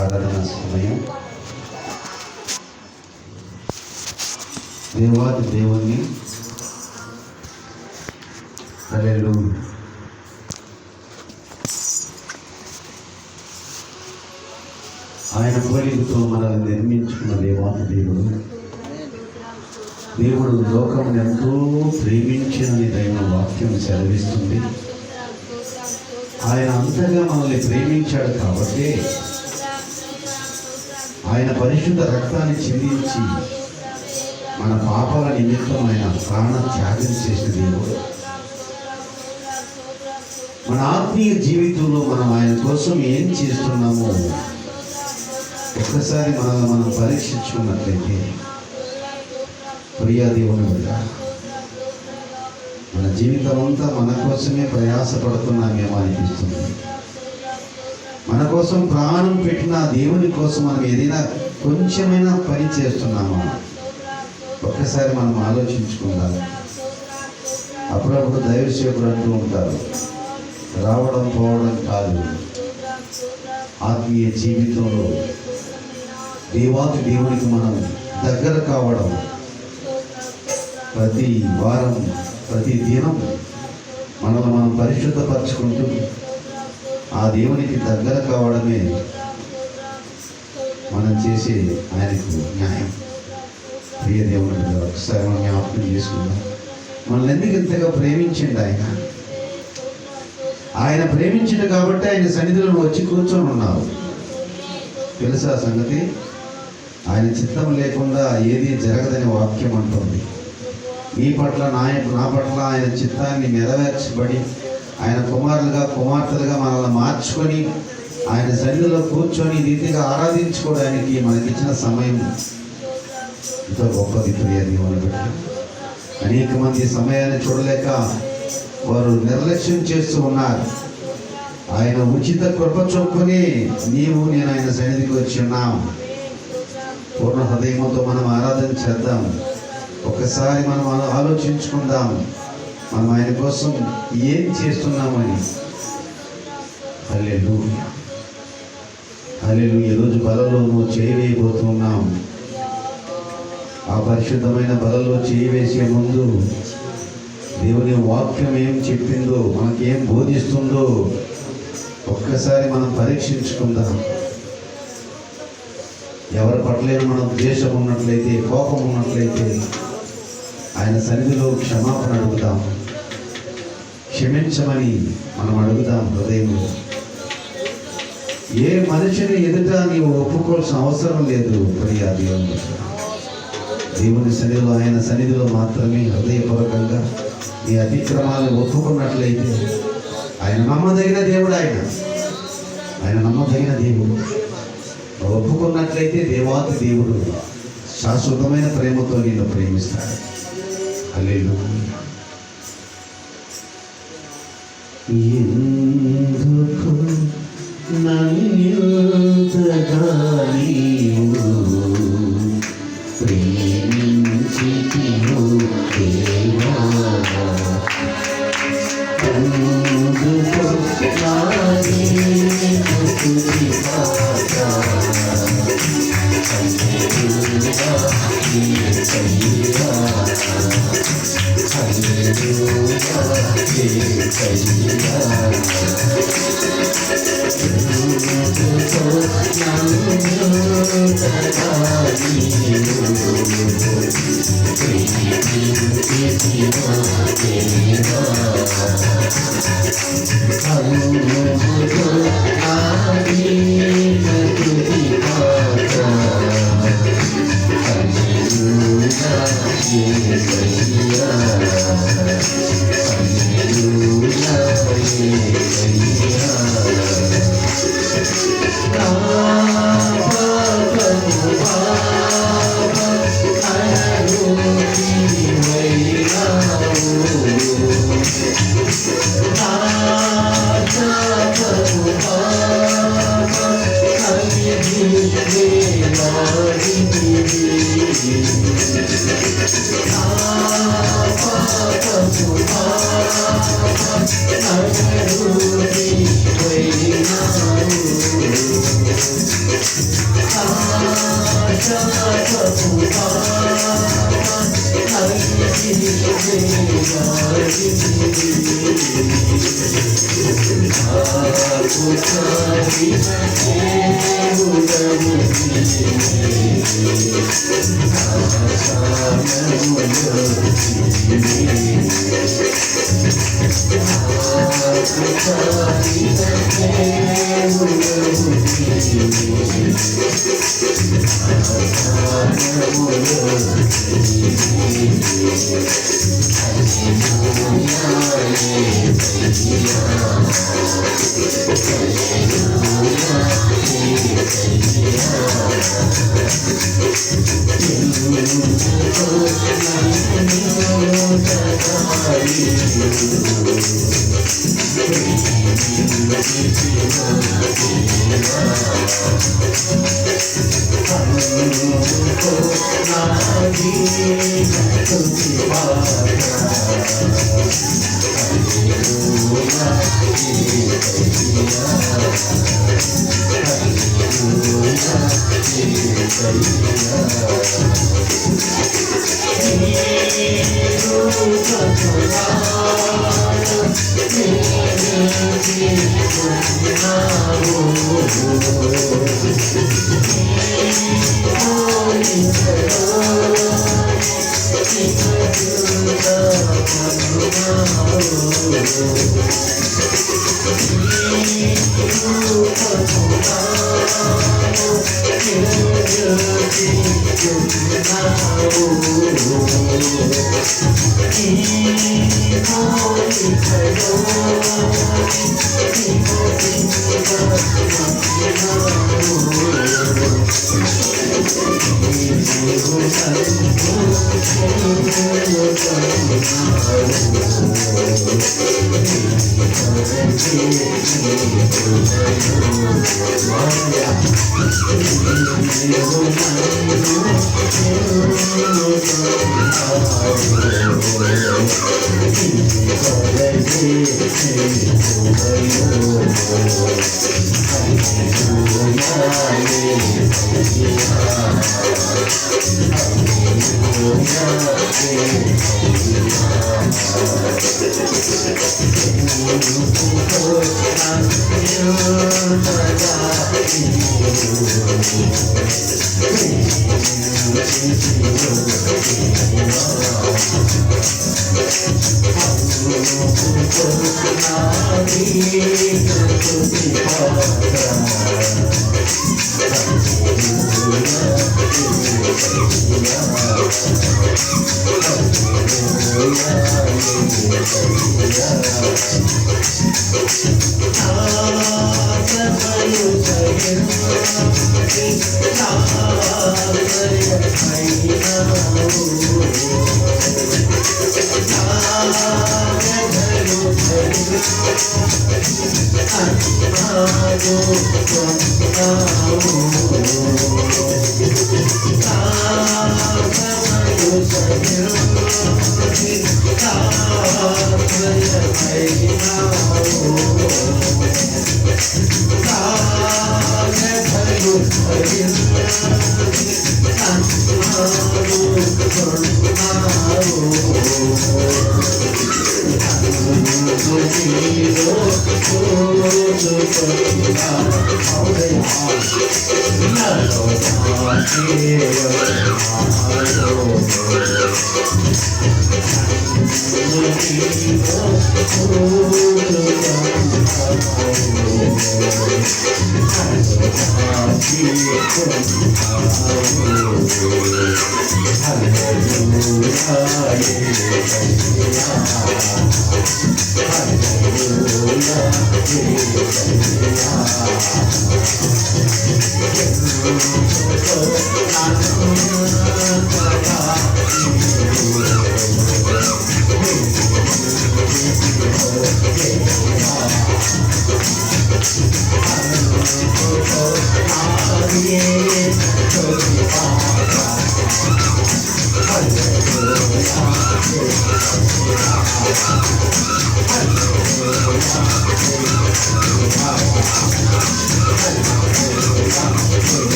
ఆరాధన సమయం. దేవాది దేవుణ్ణి హల్లెలూయా. ఆయన పోలికతో మనల్ని నిర్మించుకున్న దేవాది దేవుడు లోకం ఎంతో ప్రేమించినని దైవ వాక్యం సెలవిస్తుంది. ఆయన అంతగా మనల్ని ప్రేమించాడు కాబట్టి ఆయన పరిశుద్ధ రక్తాన్ని చెల్లించి మన పాపాల నిమిత్తం ఆయన ప్రాణ త్యాగం చేసిన దేవుడు. మన ఆత్మీయ జీవితంలో మనం ఆయన కోసం ఏం చేస్తున్నామో ఒక్కసారి మనల్ని మనం పరీక్షించుకున్నట్లయితే ప్రియా దేవుని వల్ల మన జీవితం అంతా మన కోసమే ప్రయాసపడుతున్నామేమో అనిపిస్తుంది. మన కోసం ప్రాణం పెట్టిన దేవుని కోసం మనం ఏదైనా కొంచెమైనా పని చేస్తున్నామా ఒక్కసారి మనం ఆలోచించుకుందాం. అప్పుడప్పుడు దైవ సేవకులు అంటూ ఉంటారు, రావడం పోవడం కాదు, ఆత్మీయ జీవితంలో దేవునికి మనం దగ్గర కావడం, ప్రతి వారం ప్రతి దినం మనల్ని మనం పరిశుద్ధపరచుకుంటూ ఆ దేవునికి దగ్గర కావడమే మనం చేసే ఆయనకు న్యాయం. ప్రియ దేవుని ఒకసారి మనం జ్ఞాపకం చేసుకుందాం. మనల్ని ఎందుకు ఇంతగా ప్రేమించండి ఆయన ప్రేమించిండు కాబట్టి ఆయన సన్నిధిలో వచ్చి కూర్చొని ఉన్నావు. తెలుసా సంగతి? ఆయన చిత్తం లేకుండా ఏది జరగదని వాక్యం అంటుంది. నీ పట్ల నా పట్ల ఆయన చిత్తాన్ని నెరవేర్చబడి ఆయన కుమారులుగా కుమార్తెలుగా మనల్ని మార్చుకొని ఆయన సన్నిధిలో కూర్చొని రీతిగా ఆరాధించుకోవడానికి మనకిచ్చిన సమయం ఎంతో గొప్పది. ప్రియ దేవుని బట్టి అనేక మంది సమయాన్ని చూడలేక వారు నిర్లక్ష్యం చేస్తూ ఉన్నారు. ఆయన ఉచిత కృప చొప్పుని నేను ఆయన సన్నిధికి వచ్చి ఉన్నాం. పూర్ణ హృదయంతో మనం ఆరాధన చేద్దాం. ఒకసారి మనం ఆలోచించుకుందాం, మనం ఆయన కోసం ఏం చేస్తున్నామని. హల్లెలూయా హల్లెలూయా. ఈరోజు బలలో చేయవేయబోతున్నాం. ఆ పరిశుద్ధమైన బలలో చేయవేసే ముందు దేవుని వాక్యం ఏం చెప్పిందో, మనకేం బోధిస్తుందో ఒక్కసారి మనం పరీక్షించుకుందాం. ఎవరి పట్లైనా మనం ద్వేషం ఉన్నట్లయితే, కోపం ఉన్నట్లయితే ఆయన సన్నిధిలో క్షమాపణ అడుగుదాం, క్షమించమని మనం అడుగుదాం హృదయంలో. ఏ మనిషిని ఎదుట నీవు ఒప్పుకోవాల్సిన అవసరం లేదు. ప్రియా దేవుని సన్నిధిలో, ఆయన సన్నిధిలో మాత్రమే హృదయపూర్వకంగా నీ అతిక్రమాలను ఒప్పుకున్నట్లయితే ఆయన నమ్మదగిన దేవుడు. ఆయన నమ్మదగిన దేవుడు. ఒప్పుకున్నట్లయితే దేవాతి దేవుడు శాశ్వతమైన ప్రేమతో నిన్ను ప్రేమిస్తాడు. హల్లెలూయా. ఎందుకు నన్నింతగా నీవు ప్రేమించితివో దేవా, ఎందుకు నాది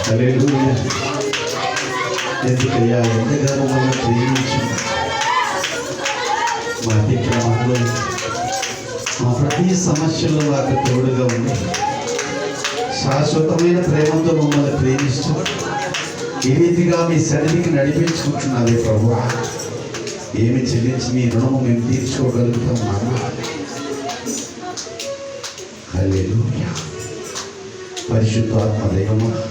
హల్లెలూయా. ఎందుకయ్యా ఎంతగానో మనం ప్రేమించి మా అతిక్రమంలో మా ప్రతి సమస్యలో మాకు తోడుగా ఉంది. శాశ్వతమైన ప్రేమతో మమ్మల్ని ప్రేమిస్తూ ఏ రీతిగా మీ సన్నిధికి నడిపించుకుంటున్నావే ప్రభు. ఏమి చెల్లించి మీ రుణము మేము తీర్చుకోగలుగుతాం నాన్న. హల్లెలూయా. పరిశుద్ధాత్మ దైవమా,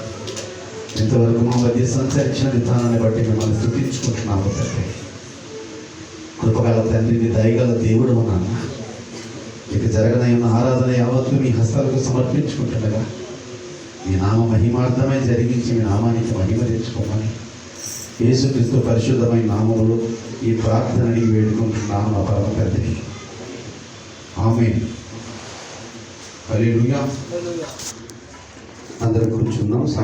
ఇంతవరకు మా మధ్య సంచరించిన విధానాన్ని బట్టి మిమ్మల్ని స్తుతించుకుంటున్నాము తండ్రి. కృపగల తండ్రిని దయగల దేవుడు నాన్న. ఇక జరగనైన ఆరాధన యావత్తు మీ హస్తాలకు సమర్పించుకుంటుండగా మీ నామ మహిమార్థమై జరిగించి మీ నామానికి మహిమ తెచ్చుకోమని యేసుక్రీస్తు పరిశుద్ధమైన నామములో ఈ ప్రార్థనని వేడుకుంటున్నాను మా పరమ తండ్రి. ఆమేన్. హల్లెలూయా. అందరూ కూర్చున్నాం.